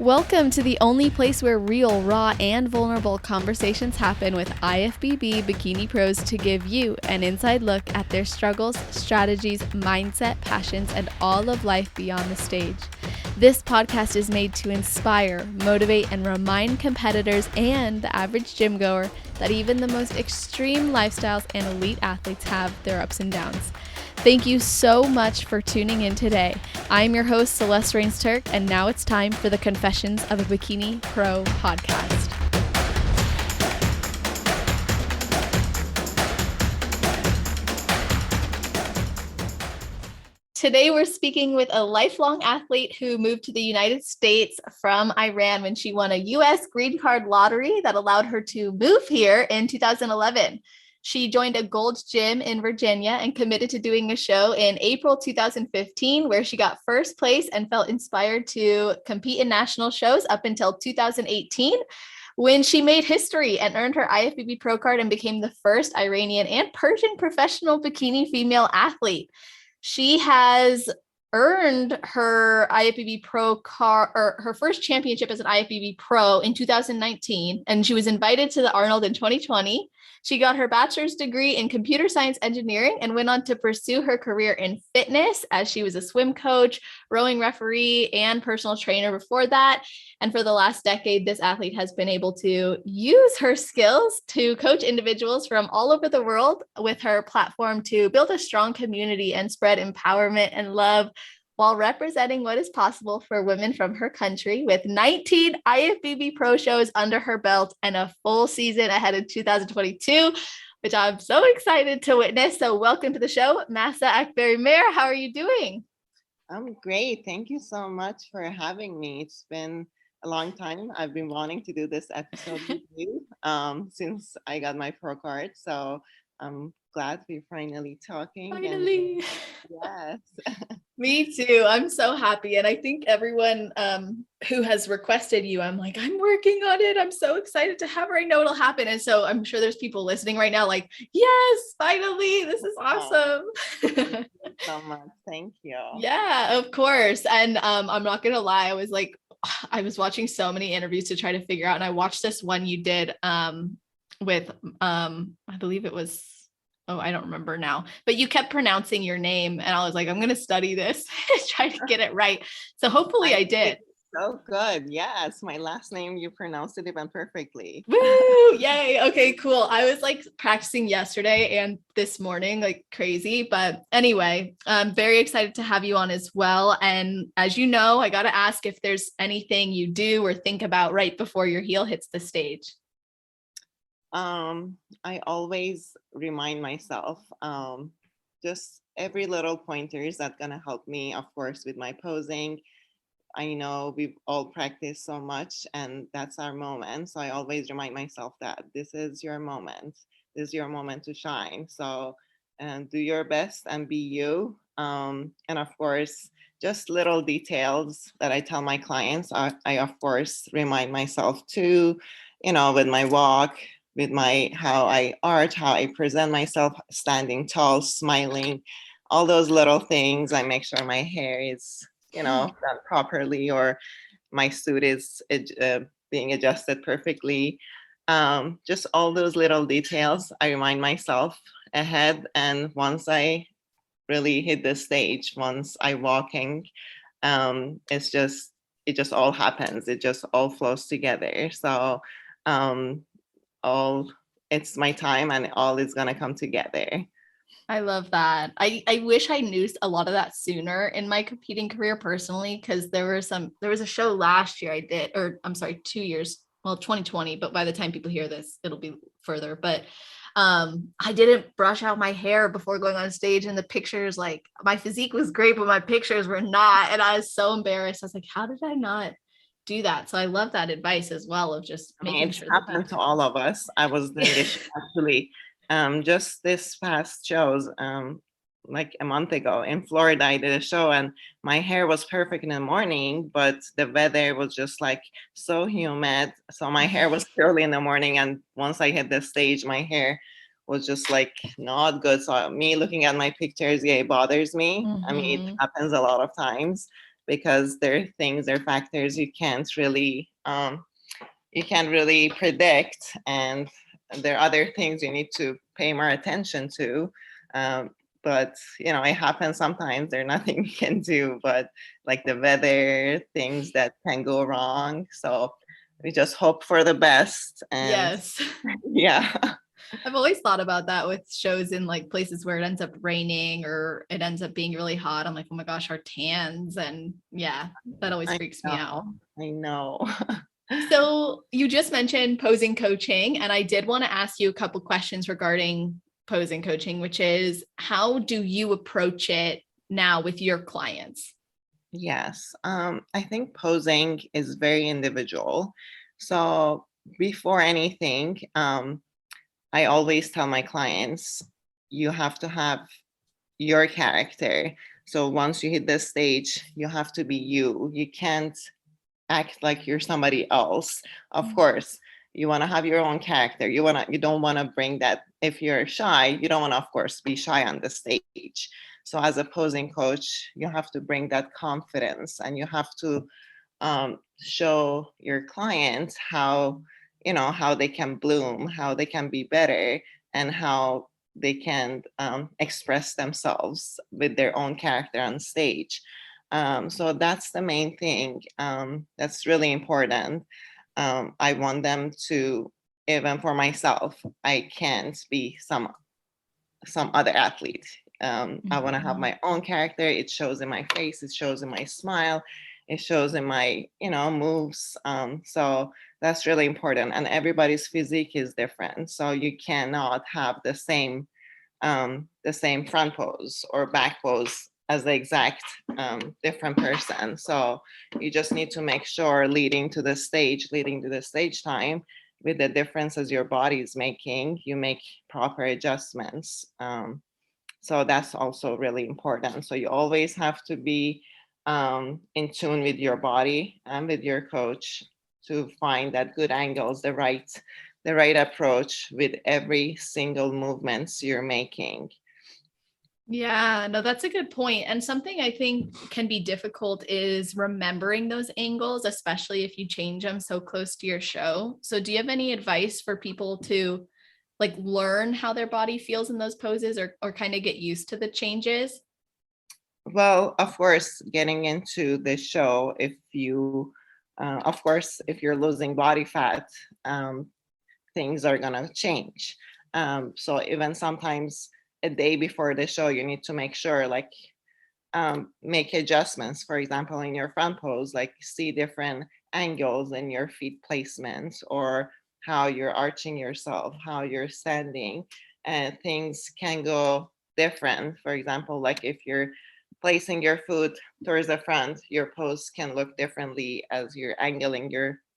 Welcome to the only place where real, raw, and vulnerable conversations happen with IFBB Bikini Pros to give you an inside look at their struggles, strategies, mindset, passions, and all of life beyond the stage. This podcast is made to inspire, motivate, and remind competitors and the average gym goer that even the most extreme lifestyles and elite athletes have their ups and downs. Thank you so much for tuning in today. I'm your host, Celeste Rains-Turk, and now it's time for the Confessions of a Bikini Pro podcast. Today, we're speaking with a lifelong athlete who moved to the United States from Iran when she won a U.S. green card lottery that allowed her to move here in 2011. She joined a Gold Gym in Virginia and committed to doing a show in April 2015, where she got first place and felt inspired to compete in national shows up until 2018, when she made history and earned her IFBB Pro card and became the first Iranian and Persian professional bikini female athlete. She has earned her IFBB Pro card, or her first championship as an IFBB Pro in 2019, and she was invited to the Arnold in 2020. She got her bachelor's degree in computer science engineering and went on to pursue her career in fitness, as she was a swim coach, rowing referee, and personal trainer before that. And for the last decade, this athlete has been able to use her skills to coach individuals from all over the world with her platform to build a strong community and spread empowerment and love, while representing what is possible for women from her country, with 19 IFBB Pro shows under her belt and a full season ahead in 2022, which I'm so excited to witness. So welcome to the show, Mahsa Akbarimehr. How are you doing? I'm great. Thank you so much for having me. It's been a long time. I've been wanting to do this episode with you since I got my pro card. So I'm glad we're finally talking. Finally. Yes. Me too. I'm so happy. And I think everyone who has requested you, I'm like, I'm working on it. I'm so excited to have her. I know it'll happen. And so I'm sure there's people listening right now like, yes, finally, this is awesome. Thank you so much. Thank you. Yeah, of course. And I'm not going to lie. I was watching so many interviews to try to figure out. And I watched this one you did with, I believe it was, I don't remember now, but you kept pronouncing your name and I was like, I'm going to study this, try to get it right. So hopefully I did. So good. Yes. My last name, you pronounced it even perfectly. Woo! Yay. Okay, cool. I was like practicing yesterday and this morning, like crazy. But anyway, I'm very excited to have you on as well. And as you know, I got to ask if there's anything you do or think about right before your heel hits the stage. I always remind myself, just every little pointers that's gonna help me, of course, with my posing. I know we've all practiced so much and that's our moment. So I always remind myself that this is your moment. This is your moment to shine. So do your best and be you. And of course, just little details that I tell my clients. I of course remind myself too, with my walk, with how I art, how I present myself, standing tall, smiling, all those little things. I make sure my hair is, done properly, or my suit is being adjusted perfectly. Just all those little details, I remind myself ahead. And once I really hit the stage, once I walking, it just all happens. It just all flows together. So it's my time and all is gonna come together. I love that. I wish I knew a lot of that sooner in my competing career personally, because there was a show last year I did, or I'm sorry, 2 years, well, 2020, but by the time people hear this, it'll be further. But I didn't brush out my hair before going on stage, and the pictures, like my physique was great, but my pictures were not. And I was so embarrassed. I was like, how did I not do that? So I love that advice as well of just making sure. It's happened to all of us. I was doing this actually just this past shows, like a month ago in Florida. I did a show and my hair was perfect in the morning, but the weather was just like so humid. So my hair was curly in the morning. And once I hit the stage, my hair was just like not good. So me looking at my pictures, yeah, it bothers me. I mean, it happens a lot of times. because there are things, there are factors you can't really predict, and there are other things you need to pay more attention to. But it happens sometimes. There's nothing we can do, but like the weather, things that can go wrong. So we just hope for the best. And Yes. yeah. I've always thought about that with shows in like places where it ends up raining or it ends up being really hot. I'm like, oh my gosh, our tans. And yeah, that always freaks me out. I know. So you just mentioned posing coaching, and I did want to ask you a couple questions regarding posing coaching, which is, how do you approach it now with your clients? Yes, I think posing is very individual. So before anything, I always tell my clients, you have to have your character. So once you hit the stage, you have to be you. You can't act like you're somebody else. Of course, you want to have your own character. You don't want to bring that. If you're shy, you don't want to, of course, be shy on the stage. So as a posing coach, you have to bring that confidence, and you have to show your clients how they can bloom, how they can be better, and how they can express themselves with their own character on stage. So that's the main thing. That's really important. I want them to, even for myself, I can't be some other athlete. I want to have my own character. It shows in my face, it shows in my smile, it shows in my moves. So that's really important. And everybody's physique is different, so you cannot have the same front pose or back pose as the exact different person. So you just need to make sure leading to the stage time, with the differences your body is making, you make proper adjustments. So that's also really important. So you always have to be in tune with your body and with your coach to find that good angles, the right approach with every single movements you're making. Yeah, no, that's a good point. And something I think can be difficult is remembering those angles, especially if you change them so close to your show. So do you have any advice for people to like learn how their body feels in those poses, or kind of get used to the changes? Well, of course, getting into the show, if you, of course, if you're losing body fat, things are gonna change. So even sometimes a day before the show, you need to make sure, like, make adjustments. For example, in your front pose, like see different angles in your feet placement, or how you're arching yourself, how you're standing, and things can go different. For example, like if you're placing your foot towards the front, your pose can look differently as you're angling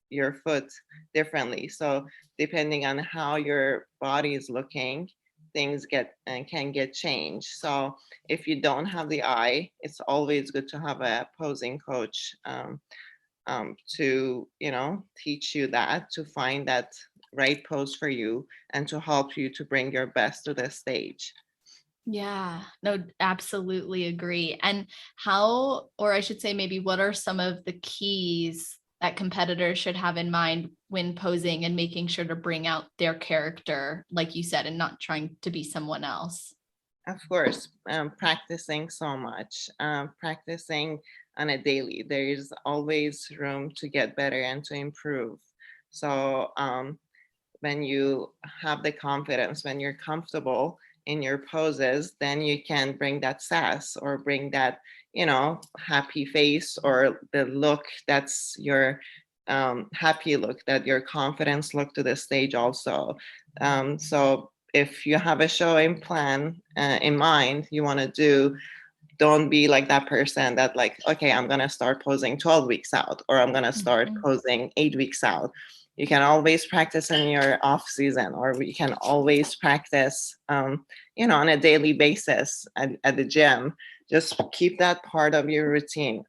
your foot differently. So depending on how your body is looking, things can get changed. So if you don't have the eye, it's always good to have a posing coach to teach you that, to find that right pose for you, and to help you to bring your best to the stage. Yeah, no, absolutely agree. And how, or I should say, maybe what are some of the keys that competitors should have in mind when posing and making sure to bring out their character, like you said, and not trying to be someone else? Of course, practicing so much, practicing on a daily. There is always room to get better and to improve. So when you have the confidence, when you're comfortable in your poses, then you can bring that sass, or bring that, happy face, or the look that's your happy look, that your confidence look to the stage also. So if you have a show in mind you want to do, don't be like that person that, like, okay, I'm going to start posing 12 weeks out, or I'm going to start posing 8 weeks out. You can always practice in your off season, or you can always practice on a daily basis at the gym. Just keep that part of your routine,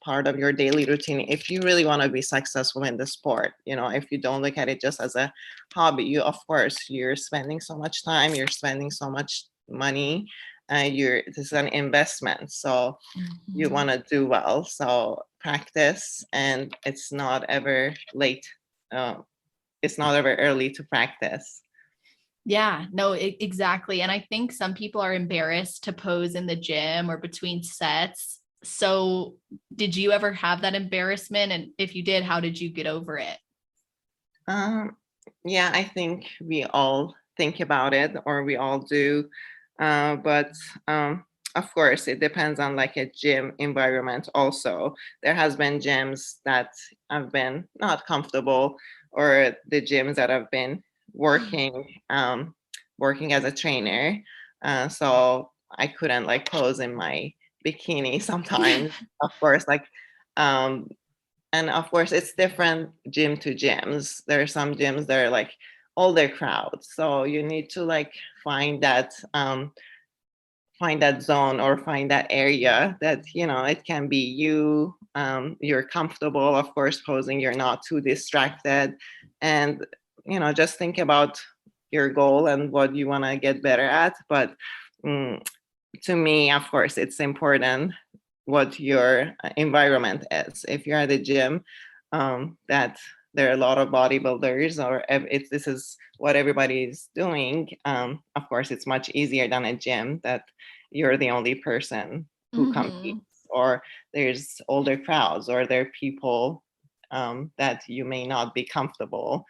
part of your daily routine, if you really want to be successful in the sport. If you don't look at it just as a hobby, of course, you're spending so much time, you're spending so much money, this is an investment. So you Mhm. want to do well. So practice, and it's not ever late. Uh, it's not ever early to practice. Yeah, no, exactly. And I think some people are embarrassed to pose in the gym or between sets. So, did you ever have that embarrassment? And if you did, how did you get over it? Um, yeah, I think we all think about it, or we all do. But of course, it depends on like a gym environment also. There has been gyms that have been not comfortable, or the gyms that have been working, working as a trainer. So I couldn't like pose in my bikini sometimes. Of course, like um, and of course it's different gym to gyms. There are some gyms that are like older crowds, so you need to like find that find that zone, or find that area that, you know, it can be you, you're comfortable, of course, posing, you're not too distracted, and you know, just think about your goal and what you want to get better at. But mm, to me, of course, it's important what your environment is. If you're at the gym, that there are a lot of bodybuilders, or if this is what everybody's doing, of course, it's much easier than a gym that you're the only person who competes, Hmm. or there's older crowds, or there are people that you may not be comfortable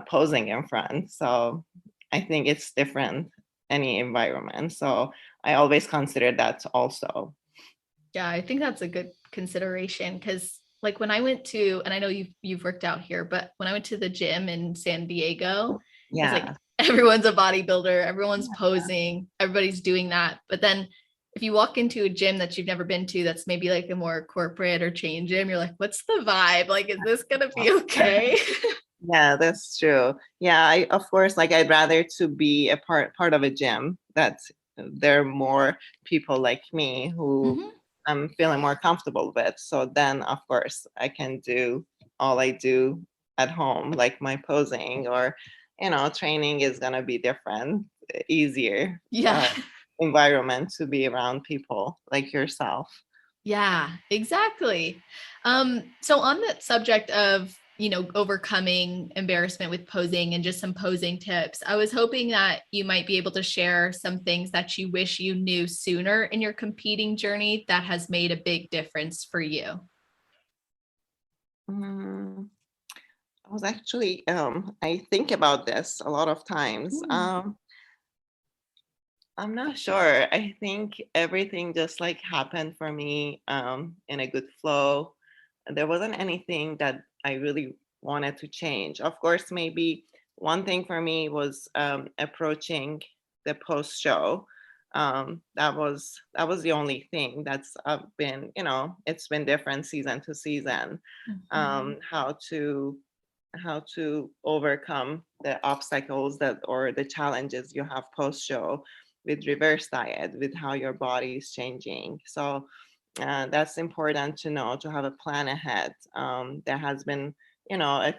posing in front. So I think it's different any environment. So I always consider that also. Yeah, I think that's a good consideration because like when I went to, and I know you've worked out here, but when I went to the gym in San Diego, it's like Yeah. everyone's a bodybuilder, everyone's posing, everybody's doing that. But then if you walk into a gym that you've never been to, that's maybe like a more corporate or chain gym, you're like, what's the vibe? Like, is this gonna be okay? Yeah, that's true. Yeah, I of course, like I'd rather to be a part of a gym that there are more people like me who Mhm. I'm feeling more comfortable with. So then of course I can do all I do at home, like my posing, or you know, training is gonna be different, easier Yeah. environment to be around people like yourself. Yeah, exactly. So on the subject of, overcoming embarrassment with posing and just some posing tips, I was hoping that you might be able to share some things that you wish you knew sooner in your competing journey that has made a big difference for you. Mm, I was actually I think about this a lot of times. Hmm. I'm not sure. I think everything just like happened for me in a good flow. There wasn't anything that I really wanted to change. Of course, maybe one thing for me was approaching the post show. That was the only thing that's been, you know, it's been different season to season. Mhm. How to overcome the obstacles that, or the challenges you have post show, with reverse diet, with how your body is changing. So that's important to know, to have a plan ahead. There has been, you know,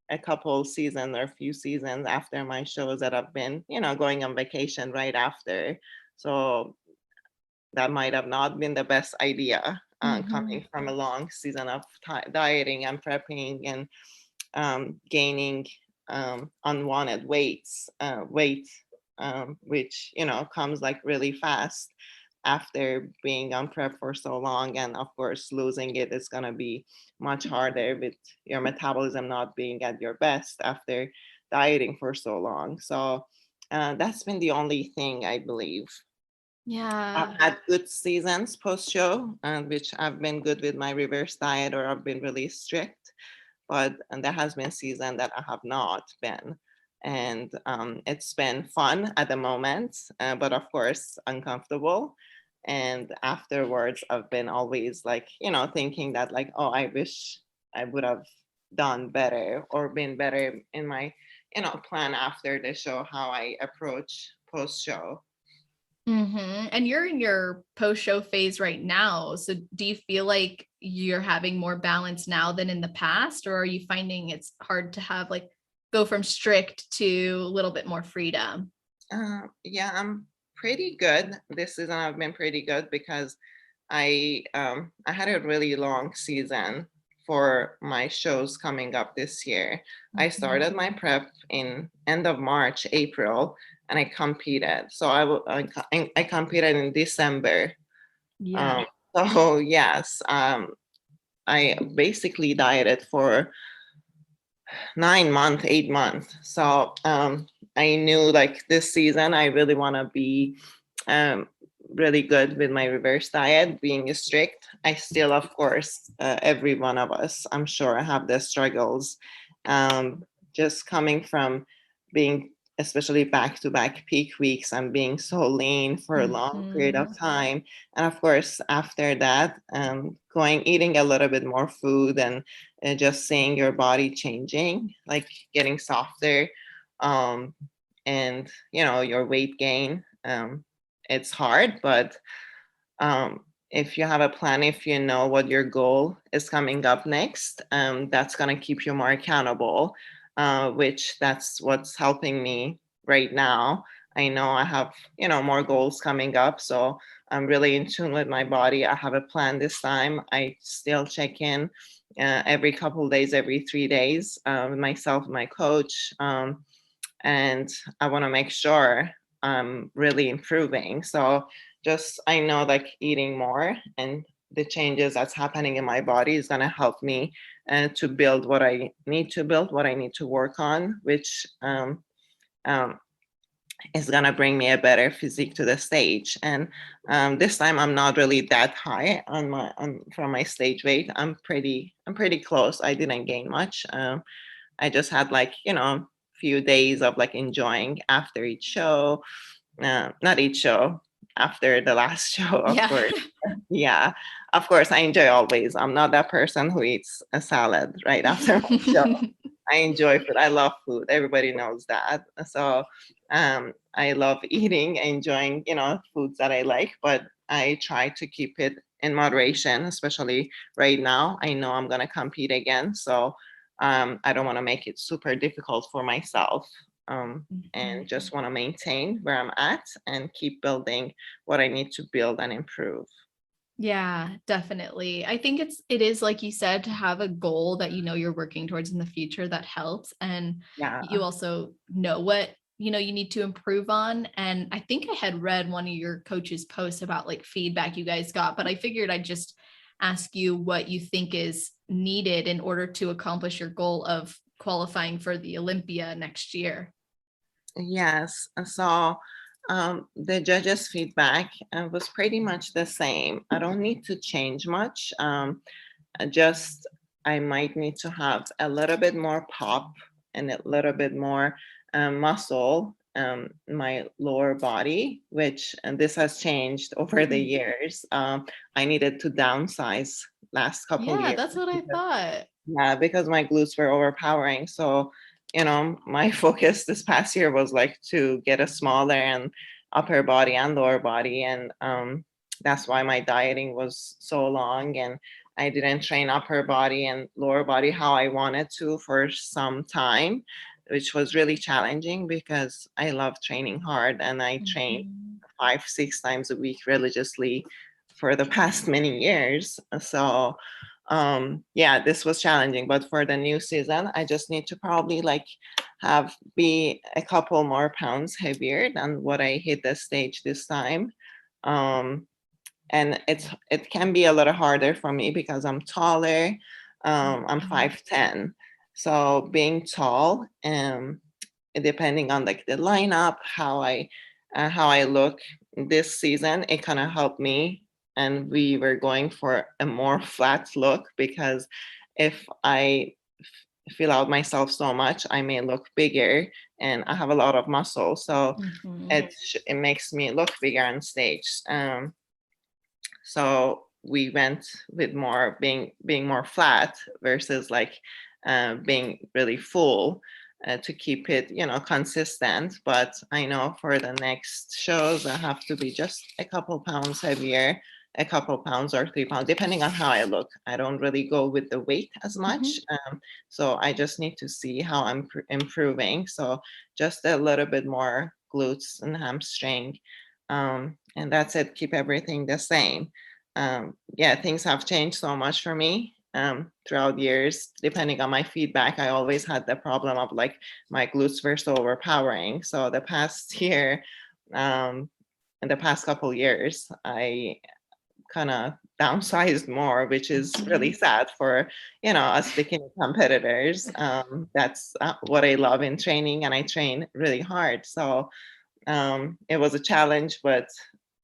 a couple seasons or a few seasons after my shows that I've been, you know, going on vacation right after. So that might have not been the best idea, Mhm. coming from a long season of dieting and prepping, and gaining unwanted weight, which, you know, comes like really fast after being on prep for so long. And of course, losing it is going to be much harder, with your metabolism not being at your best after dieting for so long. So that's been the only thing, I believe. I've Yeah. had good seasons post show, which I've been good with my reverse diet, or I've been really strict. But and there has been season that I have not been, and it's been fun at the moment, but of course uncomfortable. And afterwards, I've been always like, you know, thinking that like, oh, I wish I would have done better, or been better in my, you know, plan after the show, how I approach post show. And you're in your post show phase right now. So do you feel like you're having more balance now than in the past, or are you finding it's hard to have like go from strict to a little bit more freedom? Yeah, Pretty good. This season I've been pretty good because I had a really long season for my shows coming up this year. I Mhm. started my prep in end of March, April, and I competed. So I competed in December. Yeah. Um, so yes, I basically dieted for 9 months, 8 months. So I knew like this season I really want to be um, really good with my reverse diet, being strict. I still, of course, every one of us, I'm sure, have the struggles. Um, just coming from being, especially back to back peak weeks, and being so lean for a long period of Mhm. time. And of course, after that, eating a little bit more food and just seeing your body changing, like getting softer, um, and your weight gain. It's hard, but if you have a plan, if you know what your goal is coming up next, that's going to keep you more accountable, which that's what's helping me right now. I know I have, more goals coming up. So I'm really in tune with my body. I have a plan this time. I still check in every couple of days, every 3 days, with myself, my coach. And I want to make sure I'm really improving. So just I know like eating more and the changes that's happening in my body is going to help me to build what I need to build, what I need to work on, which um, is going to bring me a better physique to the stage. And this time I'm not really that high from my stage weight. I'm pretty close. I didn't gain much. I just had like, few days of like enjoying after each show, not each show, after the last show, of Yeah. course. Yeah, of course, I enjoy always. I'm not that person who eats a salad right after my show. I enjoy food. I love food. Everybody knows that. So I love eating, enjoying, foods that I like, but I try to keep it in moderation, especially right now. I know I'm going to compete again. So I don't want to make it super difficult for myself, and Mhm. just want to maintain where I'm at and keep building what I need to build and improve. Yeah, definitely. I think it is like you said, to have a goal that you know you're working towards in the future that helps. And you Yeah. also know what you need to improve on. And I think I had read one of your coach's posts about like feedback you guys got, but I figured I'd just ask you what you think is needed in order to accomplish your goal of qualifying for the Olympia next year. Yes. So the judges' feedback was pretty much the same. I don't need to change much. Just I might need to have a little bit more pop and a little bit more muscle, my lower body, which and this has changed over the Mhm. years. I needed to downsize last couple Yeah, years. that's what I thought. Yeah, because my glutes were overpowering. So, my focus this past year was like to get a smaller and upper body and lower body. And that's why my dieting was so long. And I didn't train upper body and lower body how I wanted to for some time, which was really challenging because I love training hard and I train Mhm. 5, 6 times a week religiously for the past many years. So, yeah, this was challenging, but for the new season I just need to probably like have be a couple more pounds heavier than what I hit the stage this time. And it can be a little harder for me because I'm taller. I'm Mhm. 5'10", so being tall, depending on like the lineup, how I look this season, it kind of helped me. And we were going for a more flat look because if I fill out myself so much, I may look bigger, and I have a lot of muscle, so Mhm. it makes me look bigger on stage. So we went with more being more flat versus like being really full, to keep it consistent. But I know for the next shows I have to be just a couple pounds heavier, a couple pounds or 3 pounds depending on how I look. I don't really go with the weight as much. Mhm. So I just need to see how I'm improving. So just a little bit more glutes and hamstring, And that's it, keep everything the same. Yeah, things have changed so much for me throughout years. Depending on my feedback, I always had the problem of like my glutes were so overpowering. So the past year, in the past couple years, I kind of downsized more, which is really sad for, you know, us bikini competitors. That's what I love in training, and I train really hard. So it was a challenge, but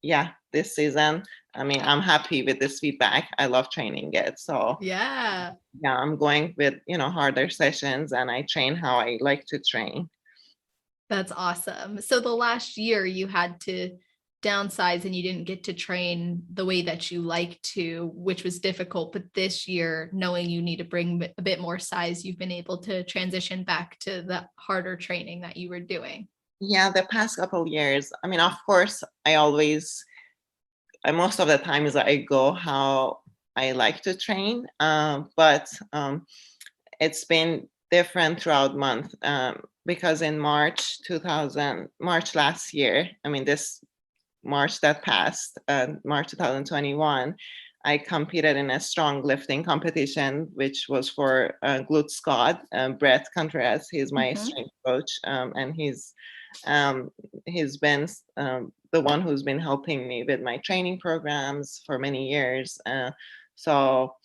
yeah, this season, I mean, I'm happy with this feedback. I love training it. So Yeah. yeah, I'm going with, you know, harder sessions, and I train how I like to train. That's awesome. So the last year you had to downsize and you didn't get to train the way that you like to, which was difficult. But this year, knowing you need to bring a bit more size, you've been able to transition back to the harder training that you were doing. Yeah, the past couple years, I mean, of course, most of the times I go how I like to train, but it's been different throughout month, because in March last year, I mean, this March that passed, March 2021, I competed in a strong lifting competition, which was for glute squat. Brett Contreras, he's my Mhm. strength coach, and um, he's been the one who's been helping me with my training programs for many years. So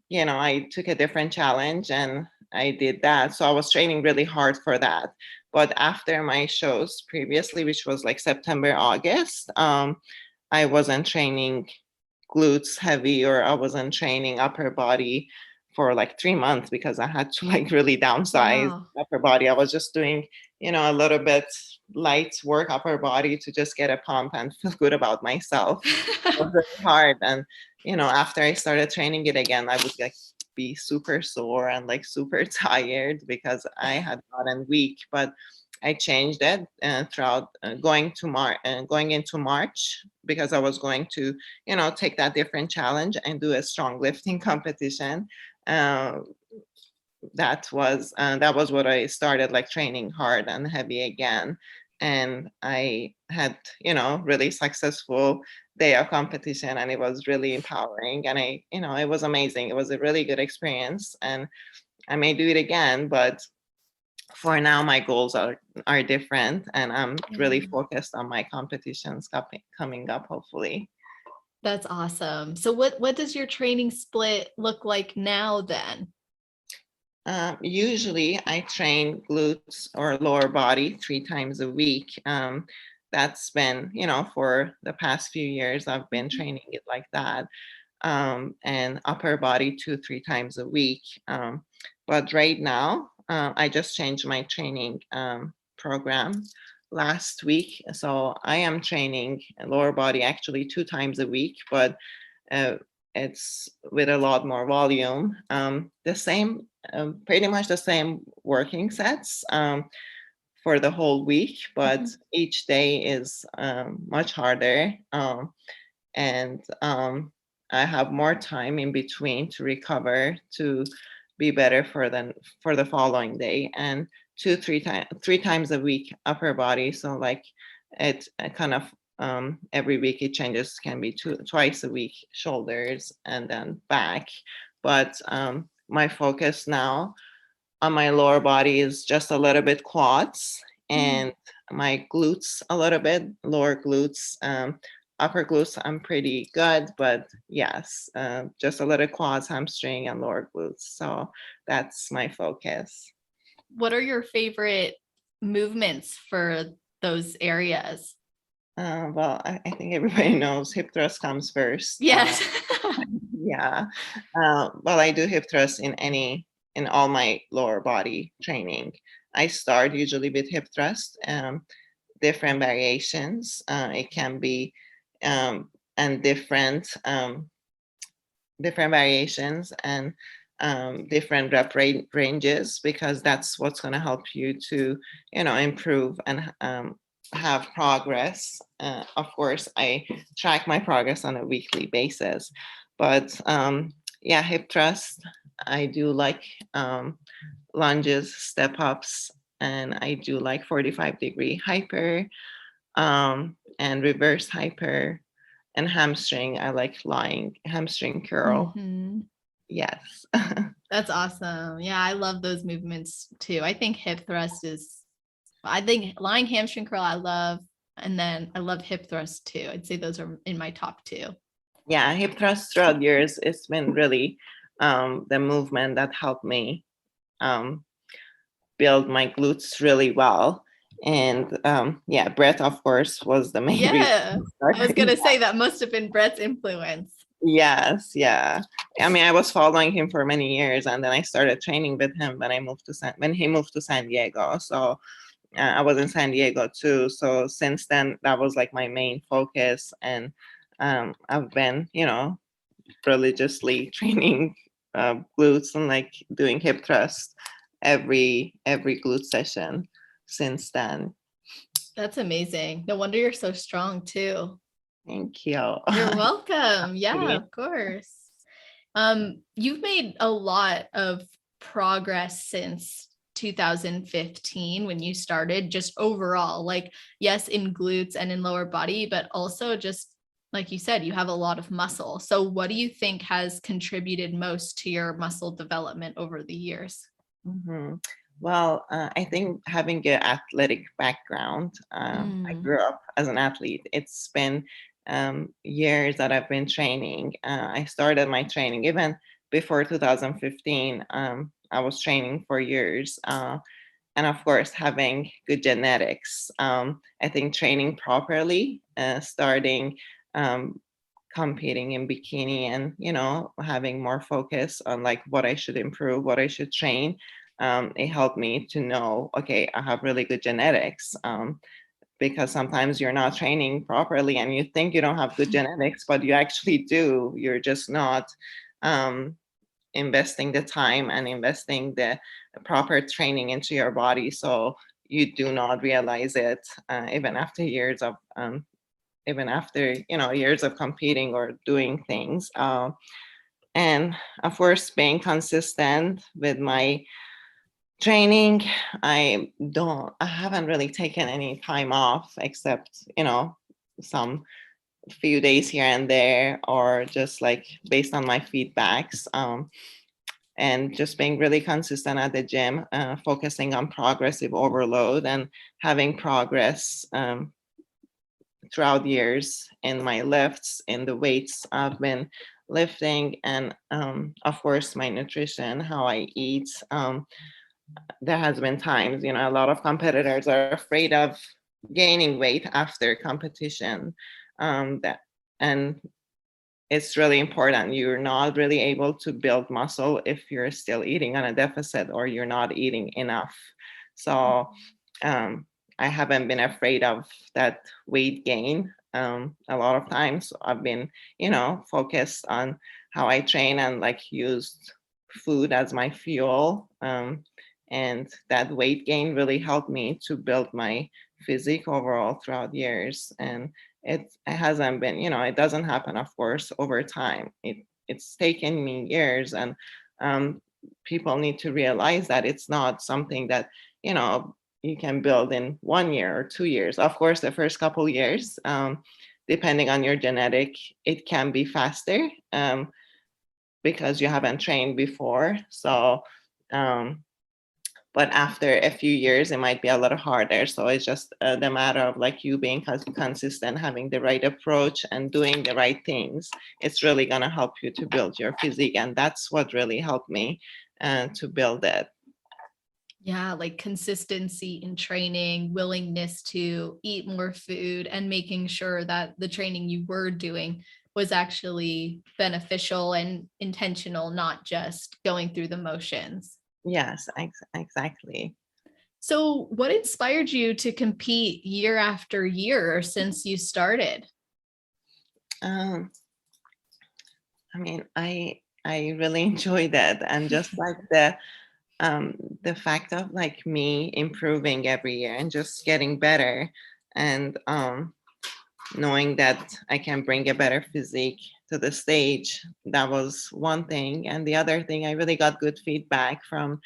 you know, I took a different challenge and I did that. So I was training really hard for that. But after my shows previously, which was like September, August, I wasn't training glutes heavy, or I wasn't training upper body for like 3 months because I had to like really downsize Wow. upper body. I was just doing, you know, a little bit light work upper body to just get a pump and feel good about myself. It was really hard. And, you know, after I started training it again, I would like be super sore and like super tired because I had gotten weak. But I changed it throughout going into March, because I was going to, you know, take that different challenge and do a strong lifting competition. Uh, that was what I started like training hard and heavy again. And I had, you know, really successful day of competition, and it was really empowering. And you know, it was amazing. It was a really good experience, and I may do it again, but for now my goals are different, and I'm really Yeah. focused on my competitions coming up, hopefully. That's awesome. So what does your training split look like now then? Usually I train glutes or lower body 3 times a week. That's been, you know, for the past few years, I've been Mhm. training it like that. And upper body 2, 3 times a week. But right now, I just changed my training program last week. So I am training lower body actually 2 times a week, but uh, it's with a lot more volume. The same, pretty much the same working sets for the whole week, but Mhm. each day is much harder. And I have more time in between to recover, to be better for the following day. And 3 times a week upper body. So like it kind of every week it changes, can be twice a week shoulders and then back. But my focus now on my lower body is just a little bit quads, Mm. and my glutes a little bit, lower glutes. Upper glutes I'm pretty good, but yes, just a little quads, hamstring, and lower glutes. So that's my focus. What are your favorite movements for those areas? Well, I think everybody knows hip thrust comes first. Yes. Yeah. Well, I do hip thrust in all my lower body training. I start usually with hip thrust, different variations. It can be and different variations, and different ranges, because that's what's going to help you to, you know, improve and have progress. Of course, I track my progress on a weekly basis, but yeah, hip thrust, I do like lunges, step ups, and I do like 45-degree hyper. and reverse hyper, and hamstring. I like lying hamstring curl. Mhm. Yes. That's awesome. Yeah, I love those movements too. I think hip thrust I think lying hamstring curl I love, and then I love hip thrust too. I'd say those are in my top two. Yeah, hip thrust throughout years, it's been really the movement that helped me um, build my glutes really well. And yeah, breath, of course, was the main reason. Yeah, I was gonna say that must have been Brett's influence. Yes, yeah. I mean, I was following him for many years, and then I started training with him when when he moved to San Diego. So I was in San Diego too. So since then, that was like my main focus, and I've been, religiously training glutes and like doing hip thrust every glute session since then. That's amazing. No wonder you're so strong too. Thank you. You're welcome. Yeah, of course. You've made a lot of progress since 2015 when you started, just overall, like, yes, in glutes and in lower body, but also just like you said, you have a lot of muscle. So what do you think has contributed most to your muscle development over the years? Mhm. Well, I think having an athletic background, I Mm, grew up as an athlete. It's been years that I've been training. I started my training even before 2015. I was training for years. And of course, having good genetics. I think training properly, starting um, competing in bikini, and having more focus on like what I should improve, what I should train. It helped me to know, okay, I have really good genetics. Because sometimes you're not training properly and you think you don't have good genetics, but you actually do. You're just not um, investing the time and investing the proper training into your body. So you do not realize it even after years of years of competing or doing things. And of course, being consistent with my training. I haven't really taken any time off except, some few days here and there, or just like based on my feedbacks. And just being really consistent at the gym, focusing on progressive overload and having progress throughout years in my lifts, in the weights I've been lifting, and of course my nutrition, how I eat. There has been times, a lot of competitors are afraid of gaining weight after competition. That and it's really important. You're not really able to build muscle if you're still eating on a deficit or you're not eating enough. So I haven't been afraid of that weight gain. A lot of times I've been, focused on how I train and like used food as my fuel. And that weight gain really helped me to build my physique overall throughout years. And it hasn't been, it doesn't happen, of course, over time. It's taken me years, and people need to realize that it's not something that you can build in 1 year or 2 years. Of course, the first couple years, depending on your genetic, it can be faster because you haven't trained before. So but after a few years it might be a little harder. So it's just the matter of like you being consistent, having the right approach and doing the right things. It's really going to help you to build your physique, and that's what really helped me to build it. yeah, like consistency in training, willingness to eat more food, and making sure that the training you were doing was actually beneficial and intentional, not just going through the motions. Yes, exactly. So, what inspired you to compete year after year since you started? um, I mean, I really enjoy that, and just like the fact of like me improving every year and just getting better, and knowing that I can bring a better physique to the stage. That was one thing, and the other thing, I really got good feedback from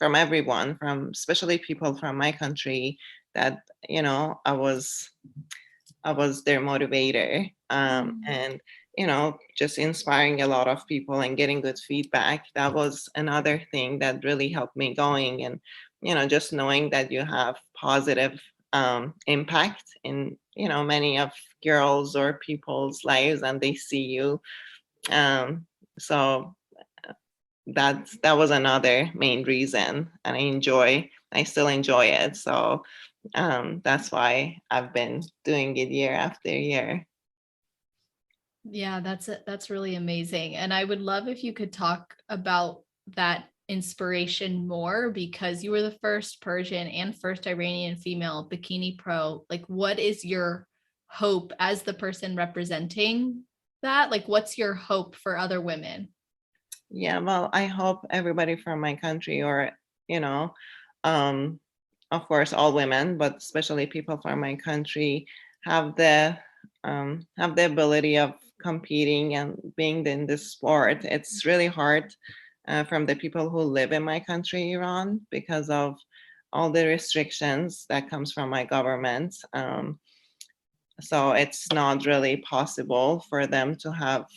everyone, from especially people from my country, that, I was their motivator, and just inspiring a lot of people and getting good feedback. That was another thing that really helped me going, and just knowing that you have positive impact in many of girls or people's lives, and they see you. So that was another main reason, and I still enjoy it. So that's why I've been doing it year after year. Yeah, that's really amazing. And I would love if you could talk about that inspiration more, because you were the first Persian and first Iranian female bikini pro. Like, what is your hope as the person representing that? Like, what's your hope for other women? Yeah, well, I hope everybody from my country, or you know um of course all women, but especially people from my country, have the ability of competing and being in this sport. It's really hard from the people who live in my country, Iran, because of all the restrictions that comes from my government. So it's not really possible for them to have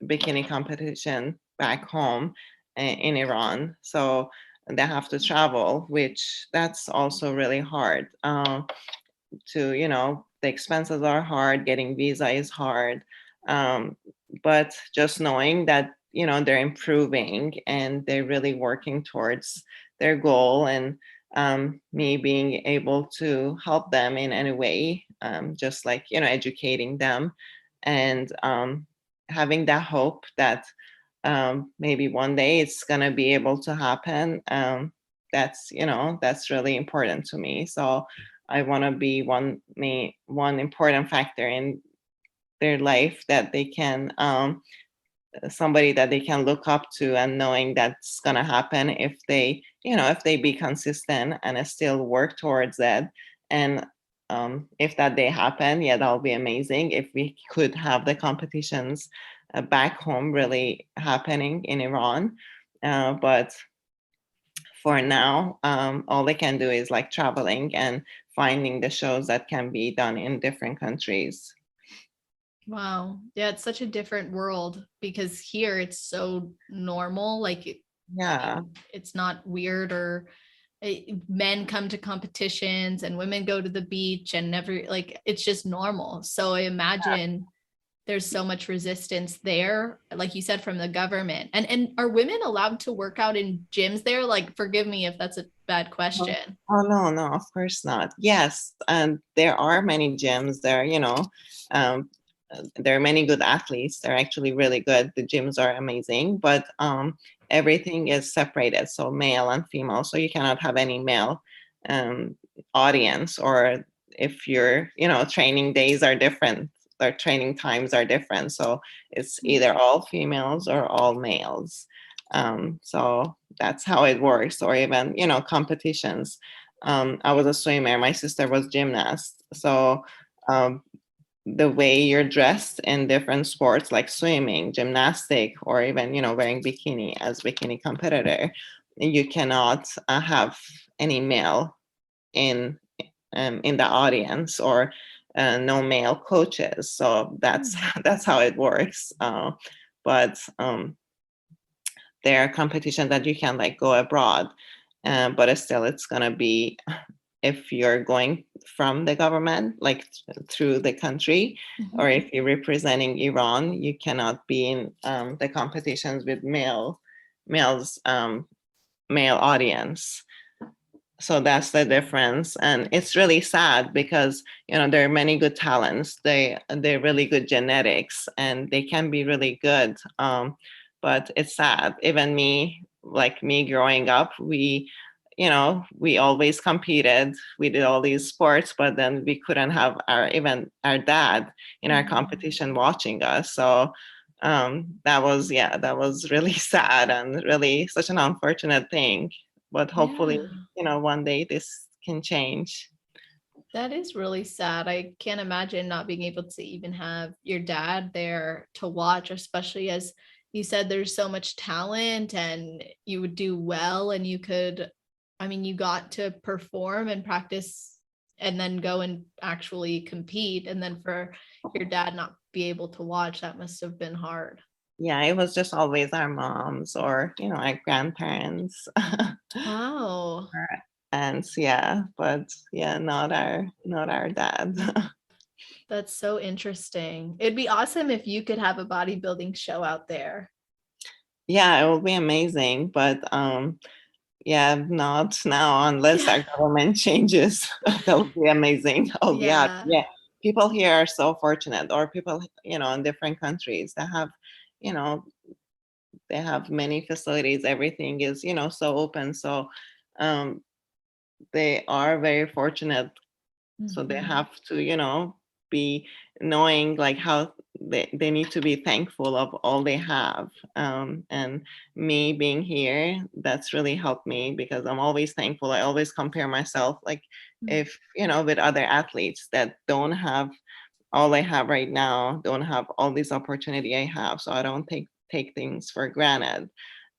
bikini competition back home in Iran. So they have to travel, which that's also really hard. The expenses are hard, getting visa is hard. Um, but just knowing that, they're improving and they're really working towards their goal, and me being able to help them in any way, just like, educating them, and having that hope that maybe one day it's going to be able to happen. That's really important to me. So I want to be one important factor in their life, that they can somebody that they can look up to, and knowing that's going to happen if they be consistent and still work towards it. And if that day happen, yeah, that'll be amazing if we could have the competitions back home really happening in Iran. But for now, all they can do is like traveling and finding the shows that can be done in different countries. Wow. Yeah, it's such a different world, because here it's so normal. Yeah. It's not weird, or men come to competitions and women go to the beach and never, like, it's just normal. So I imagine there's so much resistance there, like you said, from the government. And are women allowed to work out in gyms there? Like, forgive me if that's a bad Oh, question. oh, no, no, of course not. Yes, and there are many gyms there, um, there are many good athletes. They're actually really good. The gyms are amazing, but everything is separated, so male and female. So you cannot have any male um, audience, or if training days are different, or training times are different. So it's either all females or all males. So that's how it works. Or even, competitions. I was a swimmer. My sister was gymnast. So um, the way you're dressed in different sports like swimming, gymnastic, or even, wearing bikini as bikini competitor, you cannot have any male in in the audience, or no male coaches. So that's that's how it works. But there are competitions that you can like go abroad, but still it's gonna be, if you're going from the government, like through the country, or if you're representing Iran, you cannot be in the competitions with males, male audience. So that's the difference, and it's really sad because there are many good talents. They're really good genetics, and they can be really good. But it's sad. Even me, like me growing up, we always competed. We did all these sports, but then we couldn't have even our dad in our competition watching us. So that was really sad, and really such an unfortunate thing. But hopefully, Yeah. one day this can change. That is really sad. I can't imagine not being able to even have your dad there to watch, especially as you said, there's so much talent and you would do well, and you got to perform and practice and then go and actually compete, and then for your dad not be able to watch, that must have been hard. Yeah, it was just always our moms or, our grandparents. Wow. Or aunts, yeah, but yeah, not our dad. That's so interesting. It'd be awesome if you could have a bodybuilding show out there. Yeah, it will be amazing, but yeah, not now unless our government changes. That would be amazing. Oh yeah, Yeah. yeah. People here are so fortunate, or people, in different countries that have, you know, they have many facilities. Everything is, so open. So um, they are very fortunate. So they Mhm. have to, be knowing like how they need to be thankful of all they have. And me being here, that's really helped me because I'm always thankful. I always compare myself, like if, with other athletes that don't have all I have right now, don't have all this opportunity I have. So I don't take things for granted.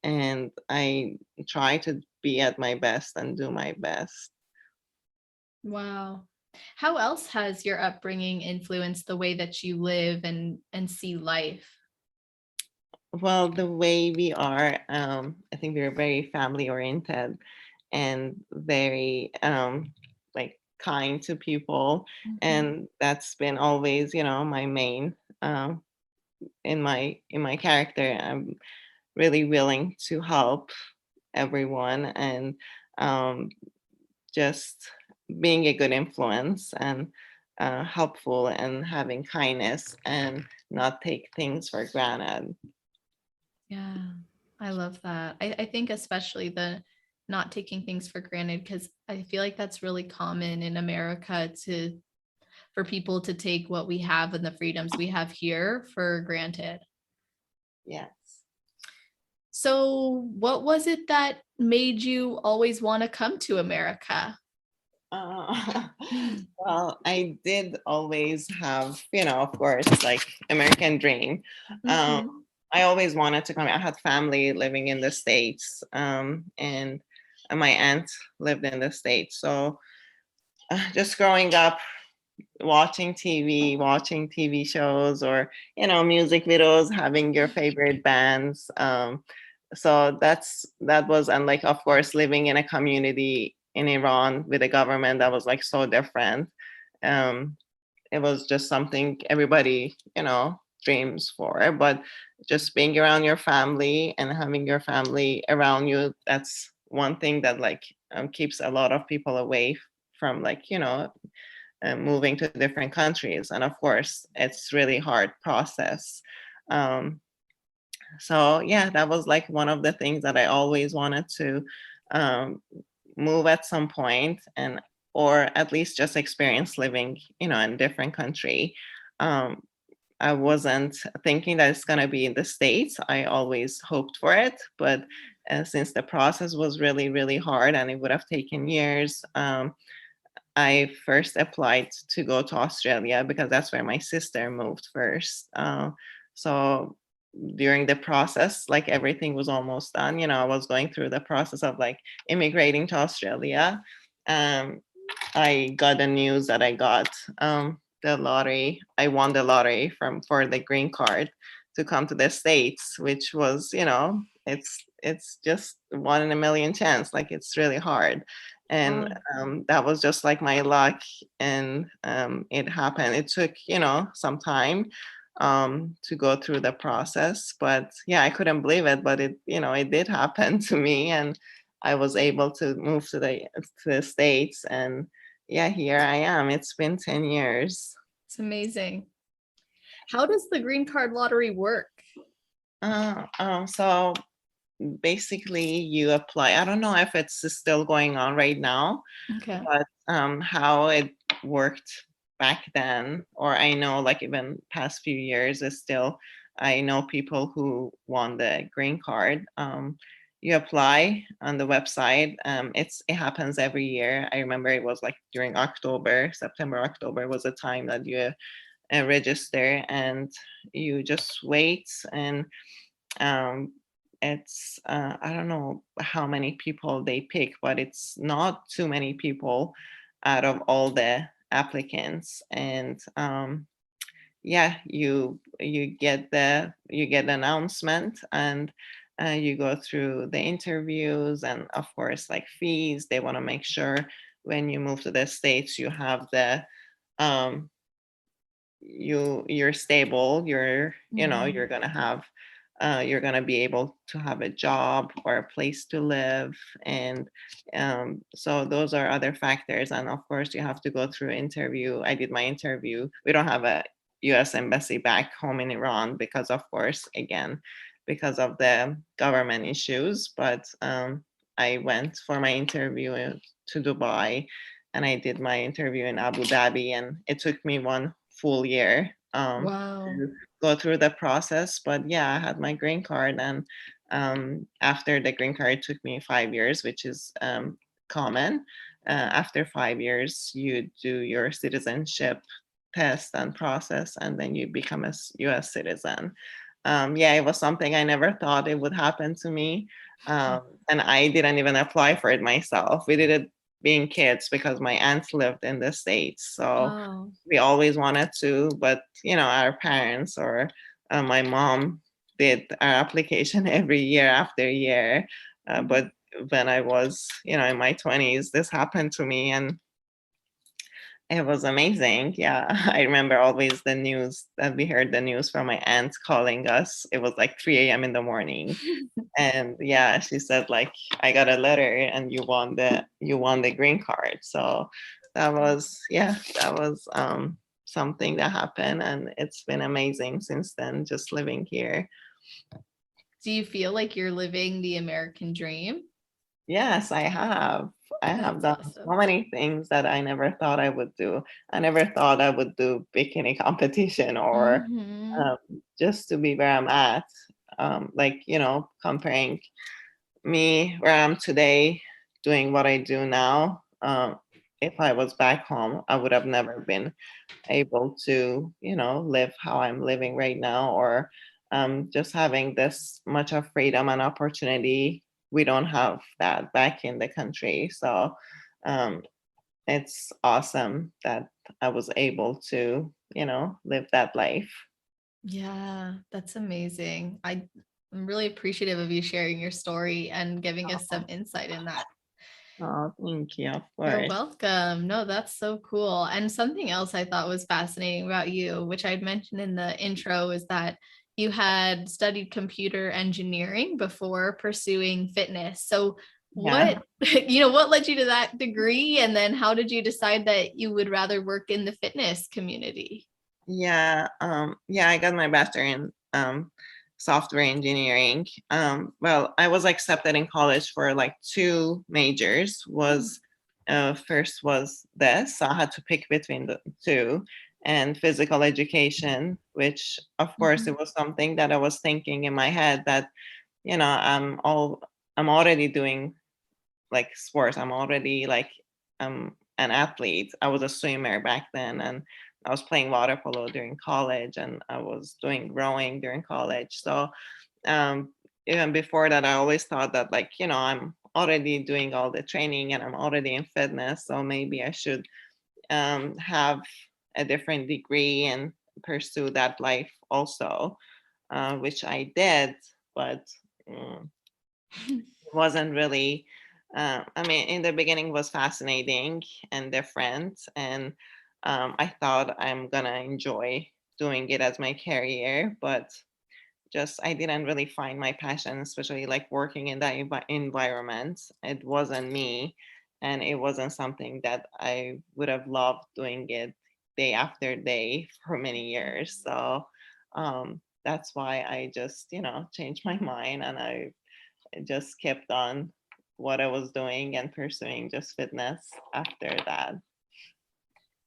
And I try to be at my best and do my best. Wow. How else has your upbringing influenced the way that you live and see life? Well, the way we are, I think we're very family oriented and very like kind to people, Mhm. and that's been always, my main in my character. I'm really willing to help everyone and um, just being a good influence and helpful and having kindness and not take things for granted. Yeah, I love that. I think especially the not taking things for granted, because I feel like that's really common in America to for people to take what we have and the freedoms we have here for granted. Yes. So, what was it that made you always want to come to America? Uh, well, I did always have, of course, like American dream. Um, Mhm. I always wanted to come. I had family living in the States, and my aunt lived in the States. So just growing up, watching TV shows or, music videos, having your favorite bands. So that was, and like, of course, living in a community in Iran with a government that was like so different. Um, it was just something everybody, dreams for. But just being around your family and having your family around you, that's one thing that like keeps a lot of people away from like, moving to different countries. And of course, it's really hard process. Um, so yeah, that was like one of the things that I always wanted to um, move at some point, and or at least just experience living, in a different country. Um, I wasn't thinking that it's going to be in the States. I always hoped for it, but since the process was really, really hard and it would have taken years, I first applied to go to Australia because that's where my sister moved first. So during the process, like everything was almost done. I was going through the process of like immigrating to Australia. Um, I got the news that I got the lottery. I won the lottery for the green card to come to the States, which was, it's just 1 in a million chance. Like it's really hard, and Wow. that was just like my luck, and it happened. It took, some time to go through the process, but yeah, I couldn't believe it, but it did happen to me, and I was able to move to the States, and yeah, here I am. It's been 10 years. It's amazing. How does the green card lottery work? So basically, you apply. I don't know if it's still going on right now, Okay. but how it worked back then, or I know like even past few years, is still, I know people who won the green card. You apply on the website. It happens every year. I remember it was like during September, October was the time that you register, and you just wait. And um, it's I don't know how many people they pick, but it's not too many people. out of all the applicants. And yeah, you get the announcement, and you go through the interviews, and of course, like fees. They want to make sure when you move to the States, you have the um, you're stable, you're gonna have you're gonna be able to have a job or a place to live. And so those are other factors. And of course, you have to go through interview. I did my interview. We don't have a US embassy back home in Iran because, of course, again, because of the government issues. But I went for my interview to Dubai, and I did my interview in Abu Dhabi, and it took me one full year Wow. to go through the process. But yeah, I had my green card, and after the green card, it took me 5 years, which is common. After 5 years, you do your citizenship test and process, and then you become a US citizen. Yeah, it was something I never thought it would happen to me. And I didn't even apply for it myself. We did it being kids because my aunts lived in the States. So Wow. we always wanted to, but our parents or my mom did our application every year after year. But when I was, in my 20s, this happened to me, and it was amazing. Yeah. I remember always the news that we heard the news from my aunt calling us. It was like 3 a.m. in the morning. And yeah, she said, like, I got a letter and you won the green card. So that was something that happened, and it's been amazing since then, just living here. Do you feel like you're living the American dream? Yes, I have. I have That's done awesome. so many things that I never thought I would do. I never thought I would do bikini competition, or Mm-hmm. um, just to be where I'm at. Like, comparing me where I'm today, doing what I do now. If I was back home, I would have never been able to, live how I'm living right now, or just having this much of freedom and opportunity. We don't have that back in the country. So um, it's awesome that I was able to, live that life. Yeah, that's amazing. I'm really appreciative of you sharing your story and giving us some insight in that. Oh, thank you, of You're course. welcome. No, that's so cool. And something else I thought was fascinating about you, which I'd mentioned in the intro, is that you had studied computer engineering before pursuing fitness. So Yeah. what, what led you to that degree? And then how did you decide that you would rather work in the fitness community? Yeah, yeah, I got my bachelor in software engineering. Well, I was accepted in college for like two majors. Was First was this, so I had to pick between the two, and physical education, which of course Mhm. it was something that I was thinking in my head that I'm already doing like sports. I'm already like an athlete. I was a swimmer back then, and I was playing water polo during college, and I was doing rowing during college. So um, even before that, I always thought that, like, I'm already doing all the training and I'm already in fitness, so maybe I should have a different degree and pursue that life also, which I did, but mm, it wasn't really. I mean, in the beginning was fascinating and different, and I thought I'm gonna enjoy doing it as my career, but just I didn't really find my passion, especially like working in that environment. It wasn't me, and it wasn't something that I would have loved doing it day after day for many years. So that's why I just, changed my mind, and I just kept on what I was doing and pursuing just fitness after that.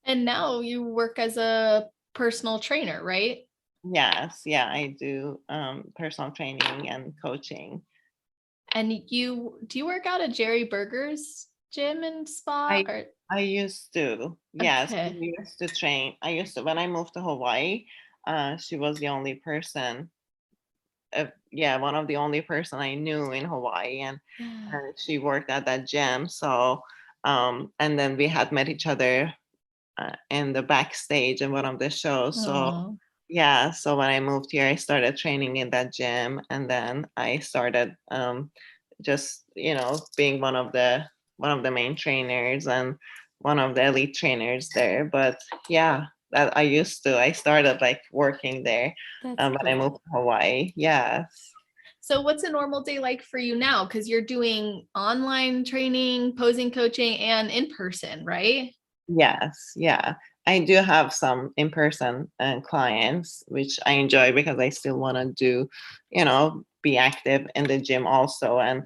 And now you work as a personal trainer, right? Yes, yeah, I do personal training and coaching. And do you work out at Jerry Burger's gym and spa I or I used to, yes, okay. we used to train. I used to when I moved to Hawaii. She was the only person, yeah, one of the only person I knew in Hawaii, and Yeah. she worked at that gym. So And then we had met each other in the backstage in one of the shows. So Oh, yeah, so when I moved here, I started training in that gym, and then I started just being one of the main trainers and one of the elite trainers there. But yeah, that I started like working there that's when I moved cool. to Hawaii. Yes. So what's a normal day like for you now? Because you're doing online training, posing coaching, and in person, right? Yes, yeah. I do have some in-person clients, which I enjoy because I still want to be active in the gym also. And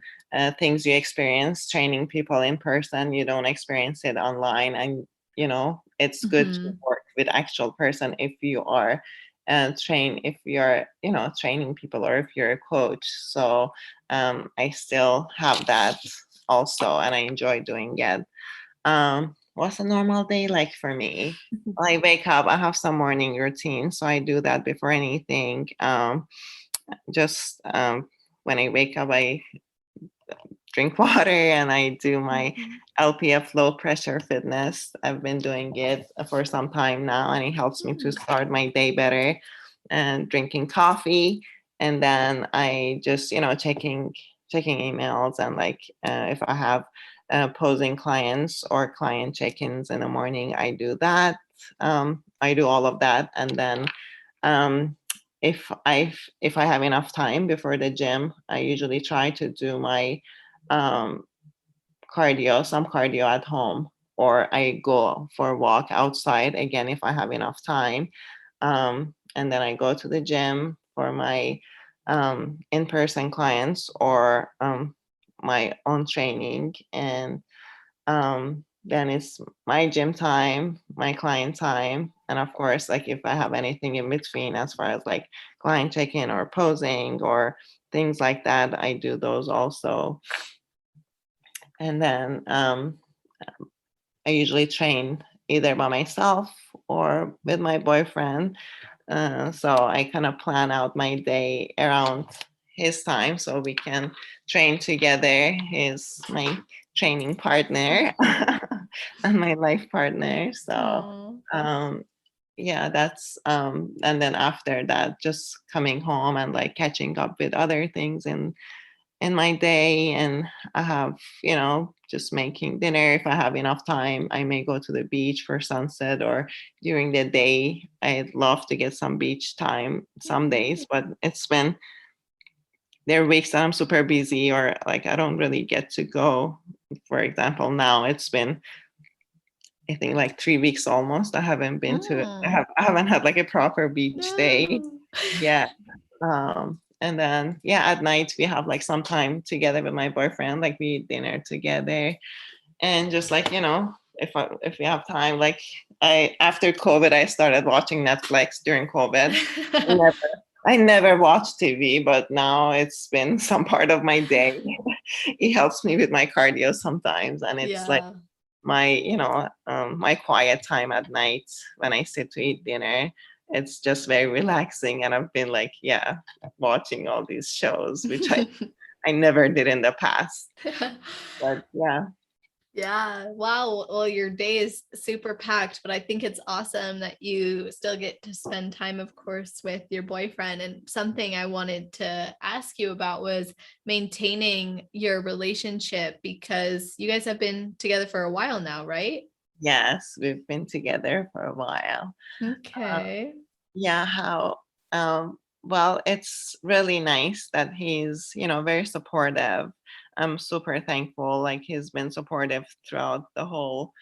things you experience training people in person, you don't experience it online. And, it's good to Mhm. work with actual person if you are if you're, training people or if you're a coach. So I still have that also, and I enjoy doing it. What's a normal day like for me? I wake up, I have some morning routine, so I do that before anything. Just when I wake up, I drink water and I do my Mhm. LPF low pressure fitness. I've been doing it for some time now, and it helps me to start my day better. And drinking coffee, and then I just checking emails, and like if I have posing clients or client check-ins in the morning, I do that. I do all of that, and then um, if I have enough time before the gym, I usually try to do my um, some cardio at home, or I go for a walk outside again if I have enough time. And then I go to the gym for my in-person clients or my own training. And then it's my gym time, my client time. And of course, like if I have anything in between as far as like client check-in or posing or things like that, I do those also. And then I usually train either by myself or with my boyfriend. So I kind of plan out my day around his time so we can train together. He's my training partner and my life partner. So Oh. um, yeah, that's and then after that, just coming home and like catching up with other things in my day. And I have, just making dinner. If I have enough time, I may go to the beach for sunset, or during the day, I'd love to get some beach time some days, but there are weeks that I'm super busy or like I don't really get to go. For example, now it's been, I think, like 3 weeks almost. Mm. I haven't had like a proper beach day. No. Yeah. And then yeah, at night we have like some time together with my boyfriend, like we eat dinner together, and just like if we have time, like I after COVID I started watching Netflix during COVID. I never, I never watched TV, but now it's been some part of my day. It helps me with my cardio sometimes, and it's like Yeah. my quiet time at night when I sit to eat dinner. It's just very relaxing, and I've been like, yeah, watching all these shows, which I never did in the past. But yeah. Yeah. Wow. Well, your day is super packed, but I think it's awesome that you still get to spend time, of course, with your boyfriend. And something I wanted to ask you about was maintaining your relationship because you guys have been together for a while now, right? Yes, we've been together for a while. Uh, Okay. yeah, how well, it's really nice that he's, very supportive. I'm super thankful. Like he's been supportive throughout the whole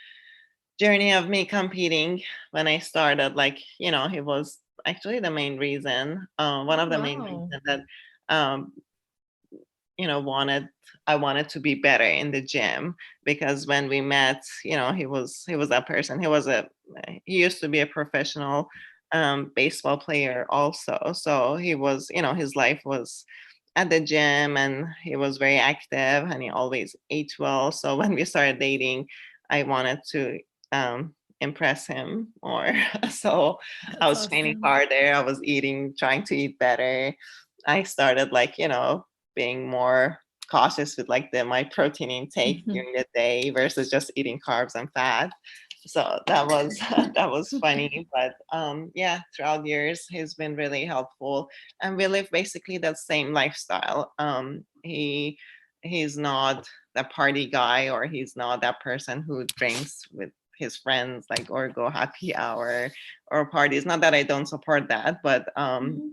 journey of me competing. When I started, like, he was actually the main reason, one Oh, of the main wow. reasons that um you know wanted I wanted to be better in the gym, because when we met, he was that person. He used to be a professional baseball player also, so he was, his life was at the gym, and he was very active, and he always ate well. So when we started dating, I wanted to impress him more. So I That's was training awesome. harder, trying to eat better. I started like, being more cautious with like my protein intake during the day versus just eating carbs and fat. So that was that was funny. But yeah, throughout years he's been really helpful, and we live basically that same lifestyle. He's not the party guy, or he's not that person who drinks with his friends, like, or go happy hour or parties. Not that I don't support that, but um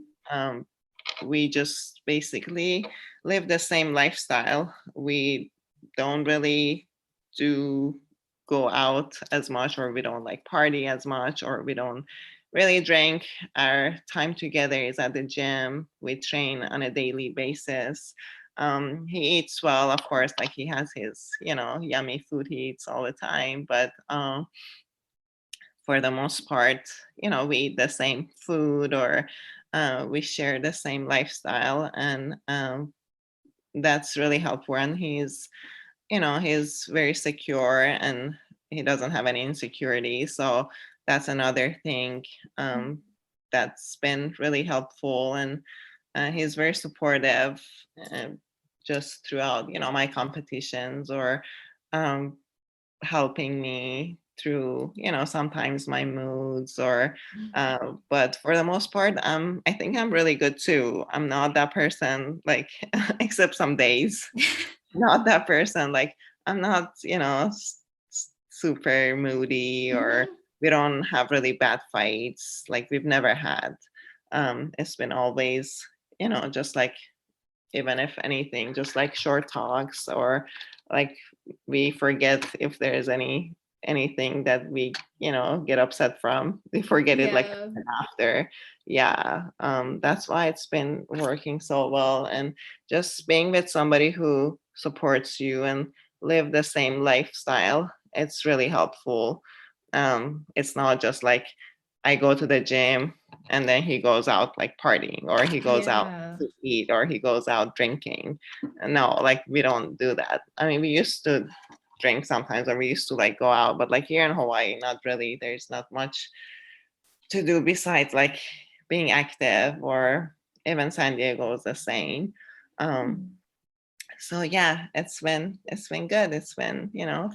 we just basically live the same lifestyle. We don't really do go out as much, or we don't like party as much, or we don't really drink. Our time together is at the gym. We train on a daily basis. He eats well, of course, like he has his, yummy food he eats all the time, but for the most part, we eat the same food, or we share the same lifestyle, and that's really helpful. And he's very secure, and he doesn't have any insecurity. So that's another thing that's been really helpful. And he's very supportive, uh, just throughout, my competitions, or um, helping me through, sometimes my moods, or but for the most part, I think I'm really good too. I'm not that person, like, except some days, not that person. Like, I'm not, super moody, or we don't have really bad fights. Like, we've never had. It's been always, just like, even if anything, just like short talks, or like we forget if there's anything that we, get upset from. We forget it like Yeah. after. Yeah. That's why it's been working so well. And just being with somebody who supports you and live the same lifestyle, it's really helpful. It's not just like I go to the gym and then he goes out like partying, or he goes out Yeah. to eat, or he goes out drinking. No, like, we don't do that. I mean, we used to drink sometimes, or we used to like go out, but like here in Hawaii, not really. There's not much to do besides like being active, or even San Diego is the same. So yeah, it's been good. It's been,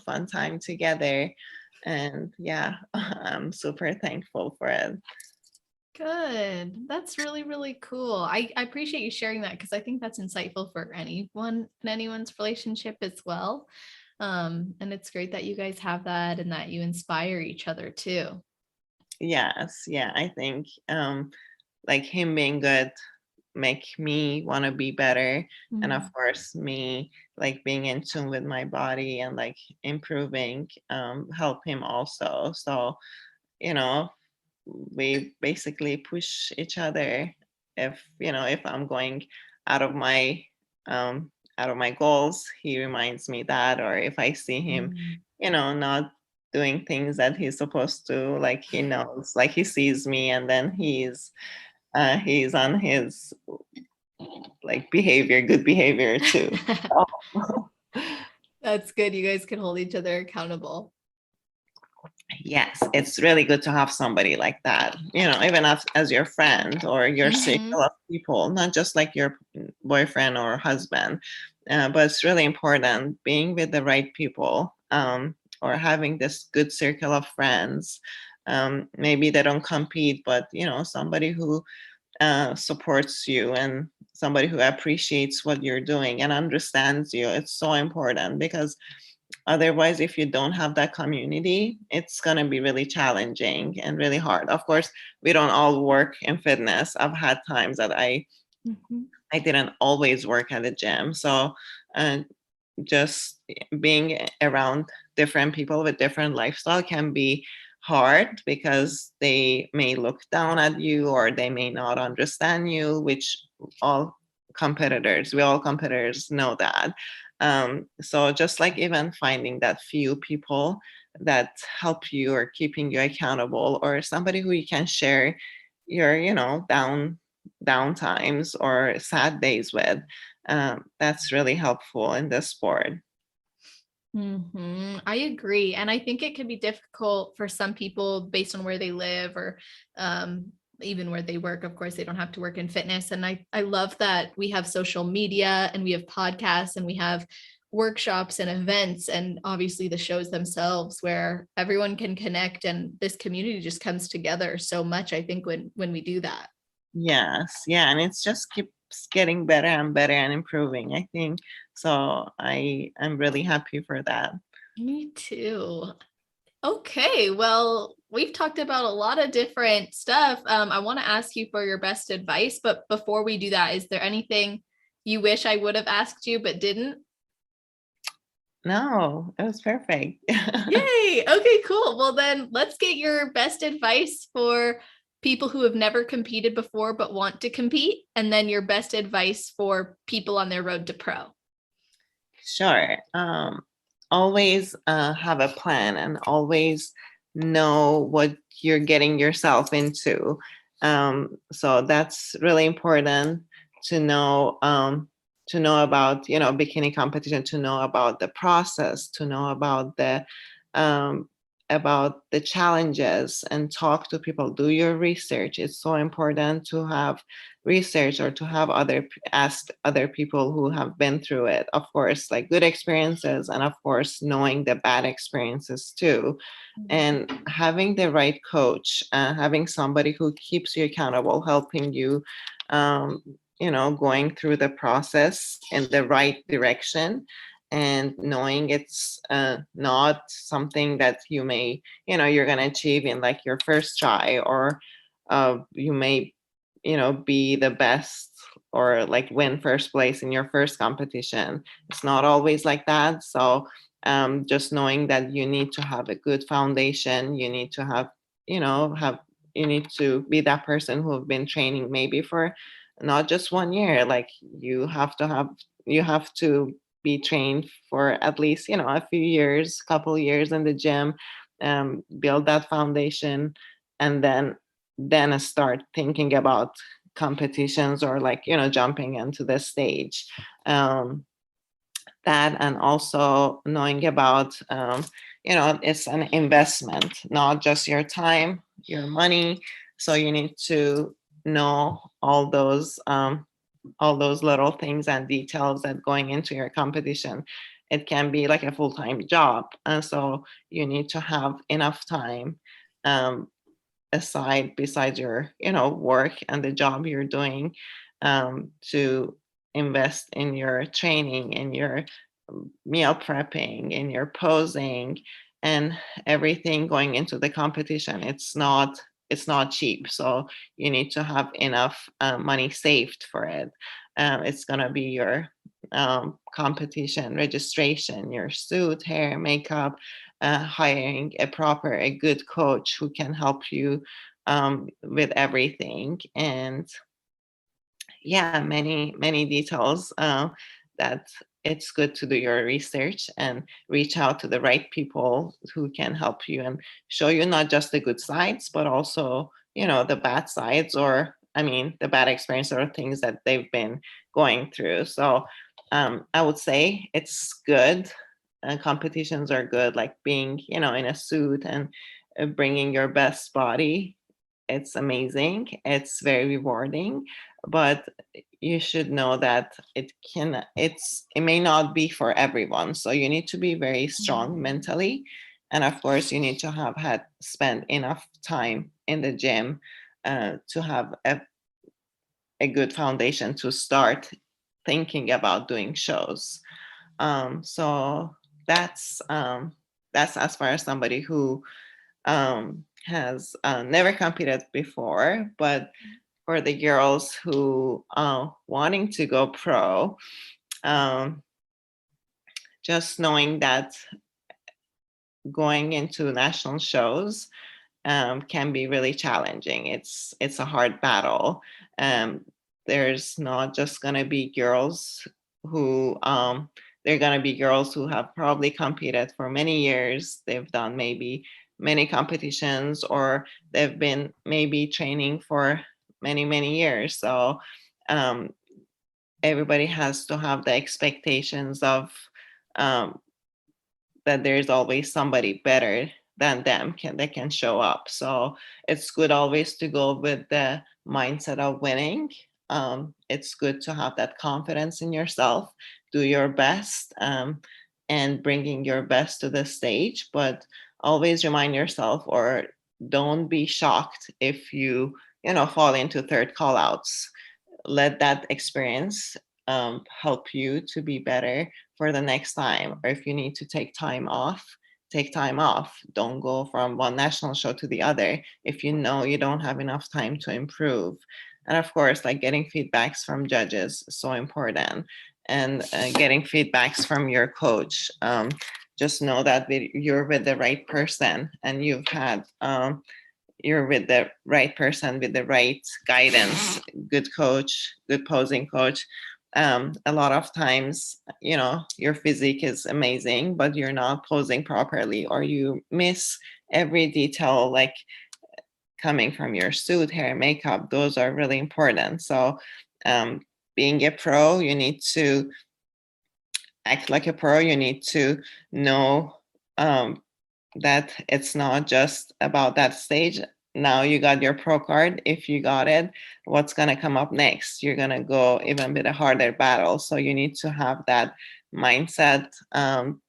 fun time together. And yeah, I'm super thankful for it. Good. That's really, really cool. I appreciate you sharing that, because I think that's insightful for anyone in anyone's relationship as well. And it's great that you guys have that, and that you inspire each other too. Yes, yeah, I think like him being good make me want to be better, and of course me like being in tune with my body and like improving help him also. So, you know, we basically push each other. If I'm going out of my out of my goals, he reminds me that. Or if I see him, not doing things that he's supposed to, like, he knows, like, he sees me, and then he's on his like good behavior too. Oh. That's good. You guys can hold each other accountable. Yes, it's really good to have somebody like that, even as your friend, or your circle of people, not just like your boyfriend or husband. But it's really important being with the right people, or having this good circle of friends. Maybe they don't compete, but, somebody who supports you, and somebody who appreciates what you're doing and understands you. It's so important, because otherwise, if you don't have that community, it's going to be really challenging and really hard. Of course, we don't all work in fitness. I've had times that I didn't always work at the gym. So just being around different people with different lifestyle can be hard, because they may look down at you, or they may not understand you, which all we all competitors know that. So just like even finding that few people that help you, or keeping you accountable, or somebody who you can share your, down times or sad days with, that's really helpful in this sport. I agree. And I think it can be difficult for some people based on where they live, or even where they work. Of course, they don't have to work in fitness. And I love that we have social media and we have podcasts and we have workshops and events, and obviously the shows themselves where everyone can connect, and this community just comes together so much, I think, when we do that. Yes, yeah, and it's just keeps getting better and better and improving, I think. So I am really happy for that. Me too. Okay, well, we've talked about a lot of different stuff. I want to ask you for your best advice, but before we do that, is there anything you wish I would have asked you but didn't? No, it was perfect. Yay. Okay, cool. Well, then let's get your best advice for people who have never competed before but want to compete, and then your best advice for people on their road to pro. Sure. Always have a plan and always know what you're getting yourself into. So that's really important to know. To know about, bikini competition, to know about the process, to know um, about the challenges, and talk to people. Do your research. It's so important to have research, or to have ask other people who have been through it, of course, like good experiences, and of course knowing the bad experiences too, and having the right coach, having somebody who keeps you accountable, helping you, going through the process in the right direction, and knowing it's not something that you're going to achieve in like your first try, or you may be the best, or like win first place in your first competition. It's not always like that. So just knowing that you need to have a good foundation, you need to have you need to be that person who have been training maybe for not just 1 year. Like you have to be trained for at least a few years, couple years in the gym, build that foundation, and then start thinking about competitions, or like jumping into the stage. um, that, and also knowing about it's an investment, not just your time, your money. So you need to know all those little things and details that going into your competition. It can be like a full-time job, and so you need to have enough time um, aside, besides your work and the job you're doing, to invest in your training, in your meal prepping, in your posing, and everything going into the competition. It's not cheap, so you need to have enough money saved for it. It's going to be your competition registration, your suit, hair, makeup, hiring a good coach who can help you with everything, and yeah, many details that it's good to do your research and reach out to the right people who can help you and show you not just the good sides, but also the bad sides, or I mean the bad experience, or things that they've been going through. So I would say it's good. Competitions are good, like being in a suit and bringing your best body. It's amazing, it's very rewarding, but you should know that it may not be for everyone. So you need to be very strong mentally, and of course you need to have had spent enough time in the gym to have a good foundation to start thinking about doing shows. So that's as far as somebody who has never competed before. But for the girls who wanting to go pro, um, just knowing that going into national shows can be really challenging. It's a hard battle. Um, there's not just going to be girls who they're going to be girls who have probably competed for many years. They've done maybe many competitions, or they've been maybe training for many years. So um, everybody has to have the expectations of um, that there's always somebody better than them they can show up. So it's good always to go with the mindset of winning. It's good to have that confidence in yourself, do your best, and bringing your best to the stage, but always remind yourself, or don't be shocked if you fall into third call outs. Let that experience help you to be better for the next time. Or if you need to take time off, take time off. Don't go from one national show to the other if you know you don't have enough time to improve. And of course, like getting feedbacks from judges is so important, and getting feedbacks from your coach. Just know that you're with the right person, and you're with the right person with the right guidance, good coach, good posing coach. A lot of times, your physique is amazing, but you're not posing properly, or you miss every detail, like coming from your suit, hair, makeup. Those are really important. So being a pro, you need to act like a pro. You need to know that it's not just about that stage. Now you got your pro card. If you got it, what's going to come up next? You're going to go even with a harder battle. So you need to have that mindset of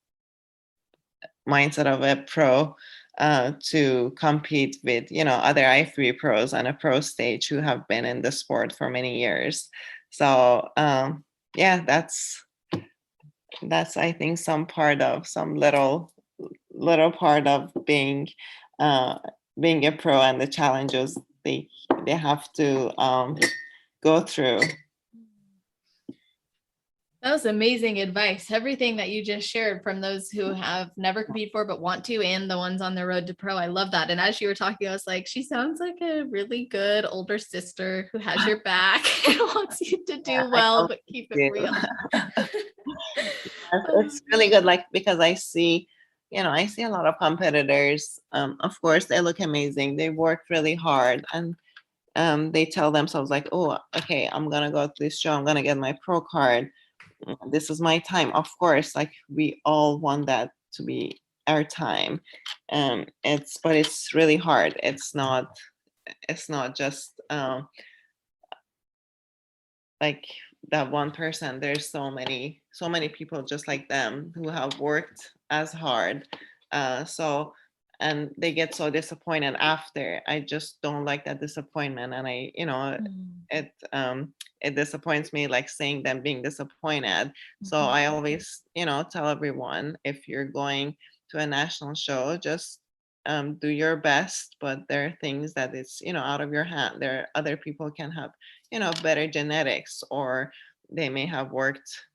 a pro to compete with other IFBB pros on a pro stage who have been in the sport for many years. So yeah, that's I think some little part of being a pro, and the challenges they have to go through. That was amazing advice. Everything that you just shared, from those who have never competed for but want to, and the ones on the road to pro. I love that. And as you were talking, I was like, she sounds like a really good older sister who has your back and wants you to do well, but keep it real. It's really good, like, because I see a lot of competitors. Of course, they look amazing. They work really hard, and they tell themselves like, oh, okay, I'm gonna go to this show. I'm gonna get my pro card. This is my time. Of course, like, we all want that to be our time. But it's really hard. It's not just like that one person. There's so many people just like them who have worked as hard. And they get so disappointed after. I just don't like that disappointment. And it disappoints me, like, seeing them being disappointed. So I always, tell everyone, if you're going to a national show, just do your best, but there are things that it's, out of your hand. There are other people can have, better genetics, or they may have worked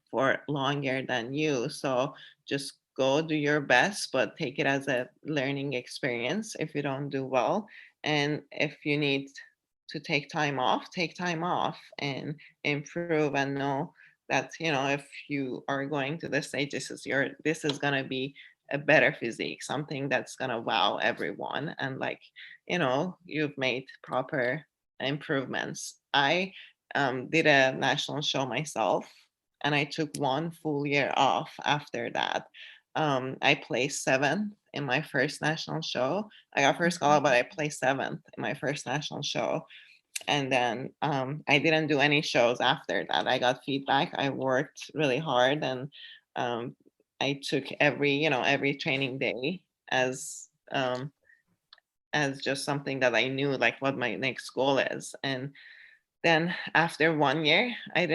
for longer than you. So just go do your best, but take it as a learning experience if you don't do well. And if you need to take time off and improve, and know that, if you are going to the stage, this is going to be a better physique, something that's going to wow everyone. And, like, you've made proper improvements. I did a national show myself, and I took one full year off after that. I placed seventh in my first national show. I got first call, but I placed seventh in my first national show. And then I didn't do any shows after that. I got feedback. I worked really hard, and I took every training day as just something that I knew, like, what my next goal is. And then after 1 year, I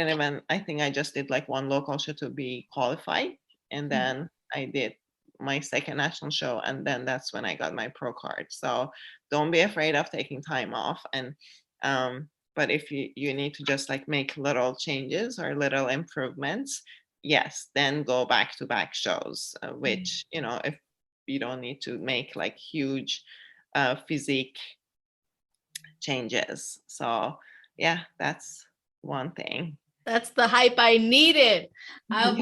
think I just did like one local show to be qualified. And then I did my second national show. And then that's when I got my pro card. So don't be afraid of taking time off. And, but if you need to just like make little changes or little improvements, yes, then go back to back shows, which, if you don't need to make like huge physique changes. So yeah, that's one thing. That's the hype I needed. I'm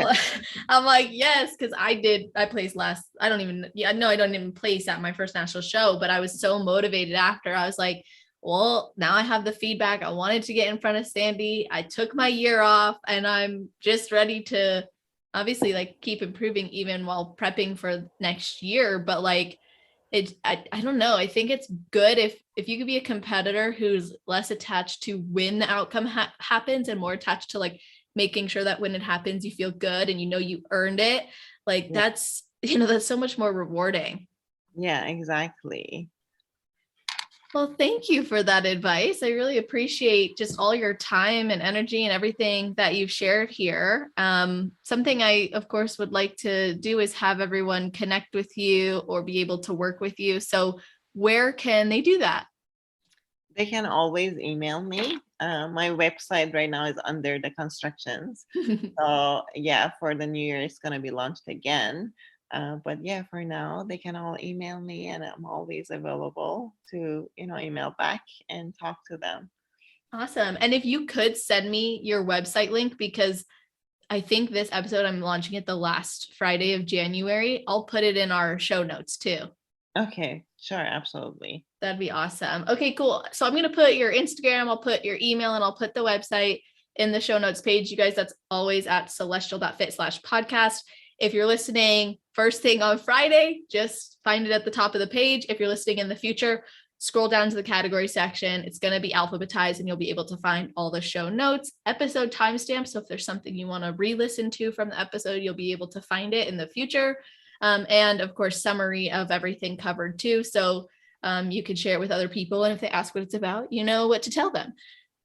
like, yes, because I placed last. I don't even place at my first national show, but I was so motivated after. I was like, well, now I have the feedback. I wanted to get in front of Sandy. I took my year off, and I'm just ready to obviously like keep improving even while prepping for next year. But like I don't know. I think it's good if you could be a competitor who's less attached to when the outcome happens and more attached to like making sure that when it happens, you feel good and you know you earned it. Like Yeah. that's so much more rewarding. Yeah, exactly. Well, thank you for that advice. I really appreciate just all your time and energy and everything that you've shared here. Something I, of course, would like to do is have everyone connect with you or be able to work with you. So, where can they do that? They can always email me. My website right now is under the constructions. So yeah, for the new year, it's going to be launched again. But yeah, for now, they can all email me and I'm always available to, email back and talk to them. Awesome. And if you could send me your website link, because I think this episode, I'm launching it the last Friday of January. I'll put it in our show notes too. Okay, sure, absolutely. That'd be awesome. Okay, cool. So I'm going to put your Instagram, I'll put your email, and I'll put the website in the show notes page. You guys, that's always at celestial.fit/podcast. If you're listening first thing on Friday, just find it at the top of the page. If you're listening in the future, scroll down to the category section. It's going to be alphabetized and you'll be able to find all the show notes, episode timestamps. So if there's something you want to re-listen to from the episode, you'll be able to find it in the future. And of course, summary of everything covered too. So you could share it with other people. And if they ask what it's about, you know what to tell them.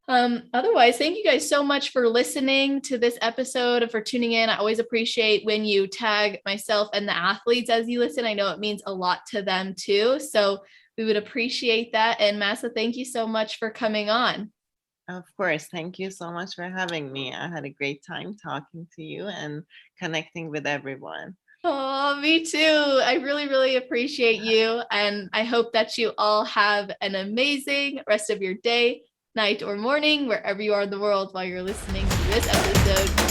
Otherwise, thank you guys so much for listening to this episode and for tuning in. I always appreciate when you tag myself and the athletes as you listen. I know it means a lot to them too. So we would appreciate that. And Mahsa, thank you so much for coming on. Of course. Thank you so much for having me. I had a great time talking to you and connecting with everyone. Oh, me too. I really, really appreciate you. And I hope that you all have an amazing rest of your day, night, or morning, wherever you are in the world while you're listening to this episode.